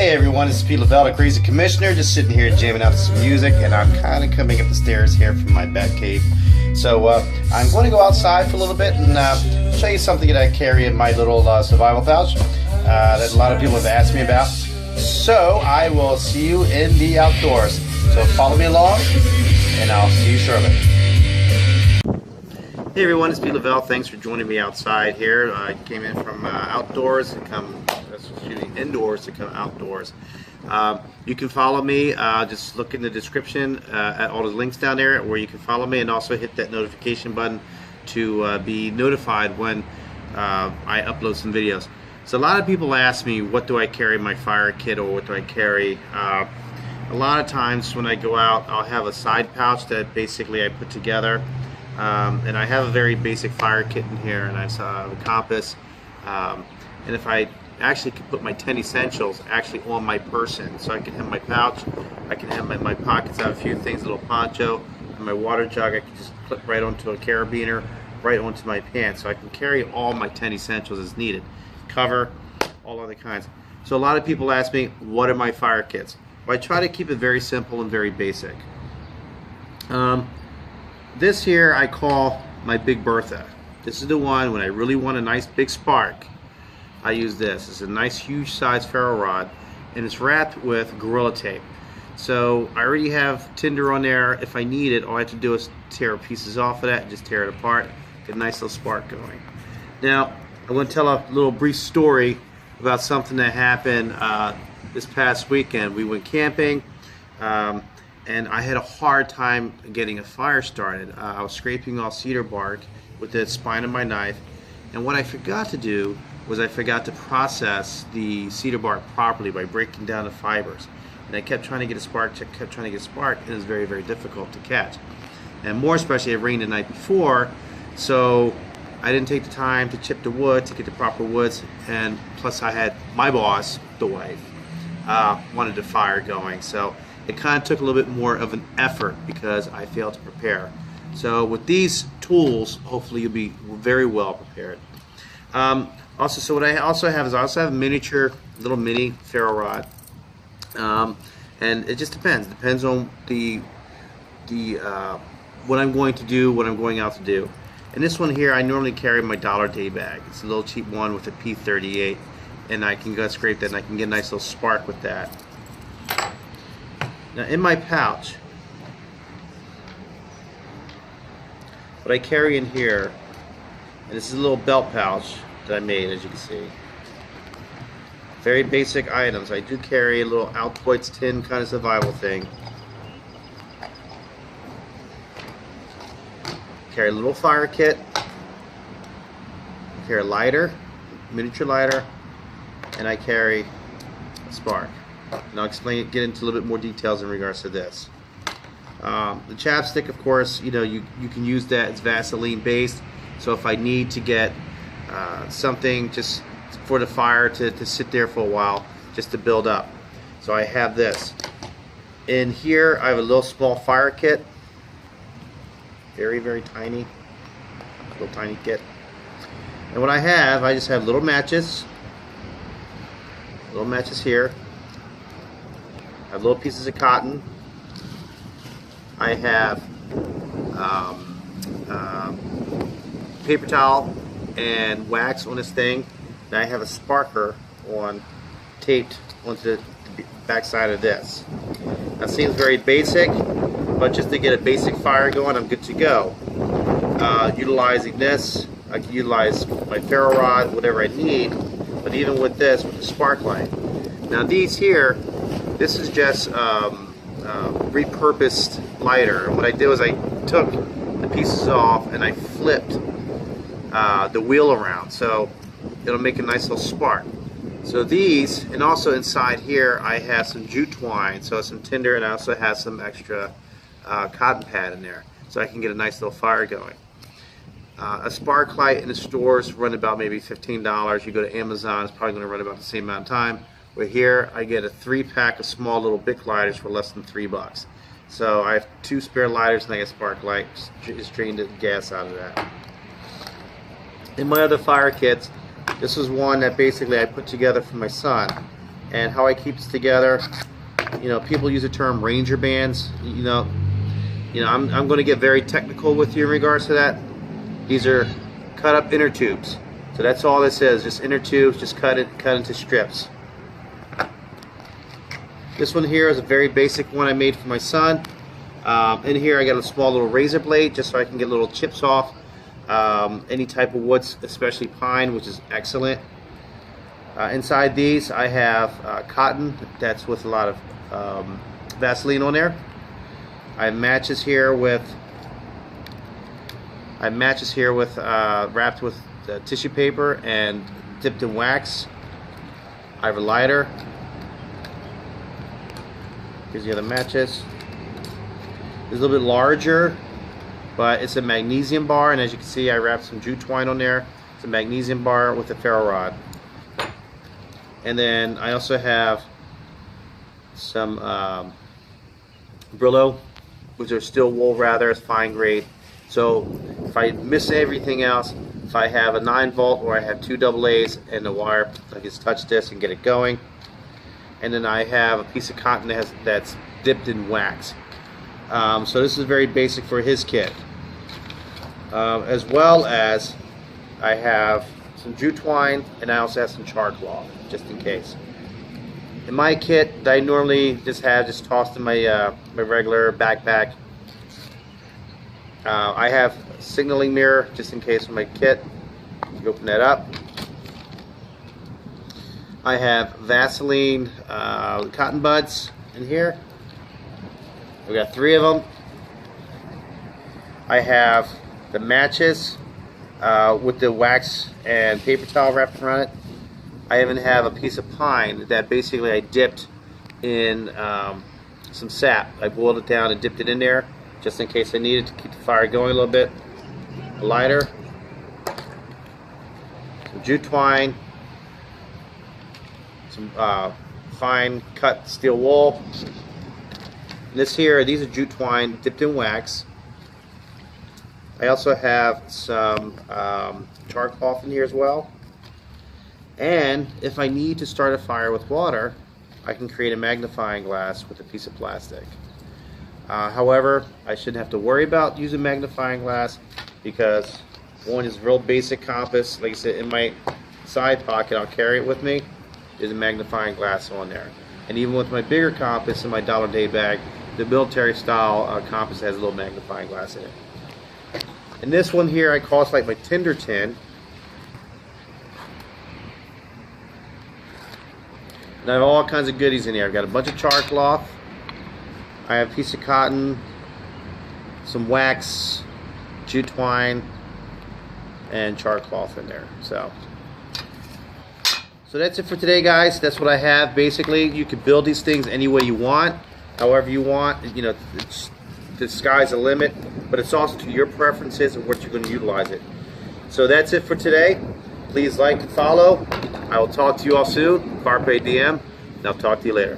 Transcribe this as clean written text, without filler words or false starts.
Hey everyone, it's Pete Lavelle, the Crazy Commissioner, just sitting here jamming out to some music, and I'm kind of coming up the stairs here from my bat cave. So I'm going to go outside for a little bit and show you something that I carry in my little survival pouch that a lot of people have asked me about. So I will see you in the outdoors. So follow me along, and I'll see you shortly. Hey everyone, it's Pete Lavelle. Thanks for joining me outside here. I came in from outdoors to come shooting indoors to come outdoors. You can follow me. Just look in the description at all the links down there where you can follow me, and also hit that notification button to be notified when I upload some videos. So a lot of people ask me, what do I carry in my fire kit, or what do I carry? A lot of times when I go out, I'll have a side pouch that basically I put together. And I have a very basic fire kit in here, and I have a compass, and if I actually could put my 10 essentials actually on my person, so I can have my pouch, I can have my pockets, I have a few things, a little poncho, and my water jug I can just clip right onto a carabiner, right onto my pants, so I can carry all my 10 essentials as needed, cover, all other kinds. So a lot of people ask me, what are my fire kits? Well, I try to keep it very simple and very basic. This here I call my Big Bertha. This is the one when I really want a nice big spark. I use this. It's a nice huge size ferro rod, and it's wrapped with Gorilla Tape. So I already have tinder on there. If I need it, all I have to do is tear pieces off of that and just tear it apart. Get a nice little spark going. Now I want to tell a little brief story about something that happened this past weekend. We went camping. And I had a hard time getting a fire started. I was scraping off cedar bark with the spine of my knife, and what I forgot to do was I forgot to process the cedar bark properly by breaking down the fibers. And I kept trying to get a spark, and it was very, very difficult to catch. And more especially, it rained the night before, so I didn't take the time to chip the wood, to get the proper woods, and plus I had my boss, the wife, wanted the fire going. So it kind of took a little bit more of an effort because I failed to prepare. So with these tools, hopefully you'll be very well prepared. Also, so what I also have is I also have a miniature, little mini ferro rod, and it just depends. It depends on what I'm going to do, what I'm going out to do. And this one here, I normally carry my dollar day bag. It's a little cheap one with a P38, and I can go scrape that, and I can get a nice little spark with that. Now in my pouch, what I carry in here, and this is a little belt pouch that I made, as you can see. Very basic items. I do carry a little Altoids tin kind of survival thing. Carry a little fire kit. Carry a lighter, miniature lighter, and I carry a spark. And I'll get into a little bit more details in regards to this. The chapstick, of course, you know, you can use that. It's Vaseline based, so if I need to get something just for the fire to sit there for a while, just to build up. So I have this. In here I have a little small fire kit. Very, very tiny. Little tiny kit. And what I just have little matches. Little matches here. I have little pieces of cotton. I have paper towel and wax on this thing. And I have a sparker taped onto the back side of this. That seems very basic, but just to get a basic fire going, I'm good to go. Utilizing this, I can utilize my ferro rod, whatever I need, but even with this, with the spark light. Now these here, this is just repurposed lighter. And what I did was I took the pieces off and I flipped the wheel around, so it'll make a nice little spark. So these, and also inside here I have some jute twine, so some tinder, and I also have some extra cotton pad in there, so I can get a nice little fire going. A spark light in the stores run about maybe $15. You go to Amazon, it's probably going to run about the same amount of time. But here I get a 3-pack of small little Bic lighters for less than $3. So I have 2 spare lighters, and I get spark light, just drain the gas out of that. In my other fire kits, this is one that basically I put together for my son, And how I keep this together, you know, people use the term Ranger bands. You know, I'm going to get very technical with you in regards to that. These are cut up inner tubes. So that's all this is, just inner tubes, just cut into strips. This one here is a very basic one I made for my son. In here I got a small little razor blade just so I can get little chips off any type of woods, especially pine, which is excellent. Inside these I have cotton that's with a lot of Vaseline on there. I have matches here with wrapped with tissue paper and dipped in wax. I have a lighter. Here's the other matches. It's a little bit larger, but it's a magnesium bar, and as you can see I wrapped some jute twine on there. It's a magnesium bar with a ferro rod. And then I also have some Brillo, which are steel wool rather, it's fine grade. So if I miss everything else, if I have a 9-volt or I have 2 AA's and the wire, I just touch this and get it going. And then I have a piece of cotton that's dipped in wax. So this is very basic for his kit. As well as I have some jute twine, and I also have some charcloth, just in case. In my kit, I normally just tossed in my my regular backpack. I have a signaling mirror, just in case for my kit. You open that up. I have Vaseline cotton buds in here. We got 3 of them. I have the matches with the wax and paper towel wrapped around it. I even have a piece of pine that basically I dipped in some sap. I boiled it down and dipped it in there just in case I needed to keep the fire going a little bit. A lighter, some jute twine, some fine cut steel wool. And these are jute twine dipped in wax. I also have some charcloth in here as well. And if I need to start a fire with water, I can create a magnifying glass with a piece of plastic. However, I shouldn't have to worry about using magnifying glass because one is real basic compass. Like I said, in my side pocket, I'll carry it with me. There's a magnifying glass on there. And even with my bigger compass in my dollar-day bag, the military style compass has a little magnifying glass in it. And this one here I call it like my tinder tin. And I have all kinds of goodies in here. I've got a bunch of charcloth. I have a piece of cotton, some wax, jute twine, and charcloth in there. So that's it for today, guys. That's what I have. Basically, you can build these things any way you want, however you want. You know, the sky's the limit, but it's also to your preferences and what you're going to utilize it. So that's it for today. Please like and follow. I will talk to you all soon. Carpe Diem, and I'll talk to you later.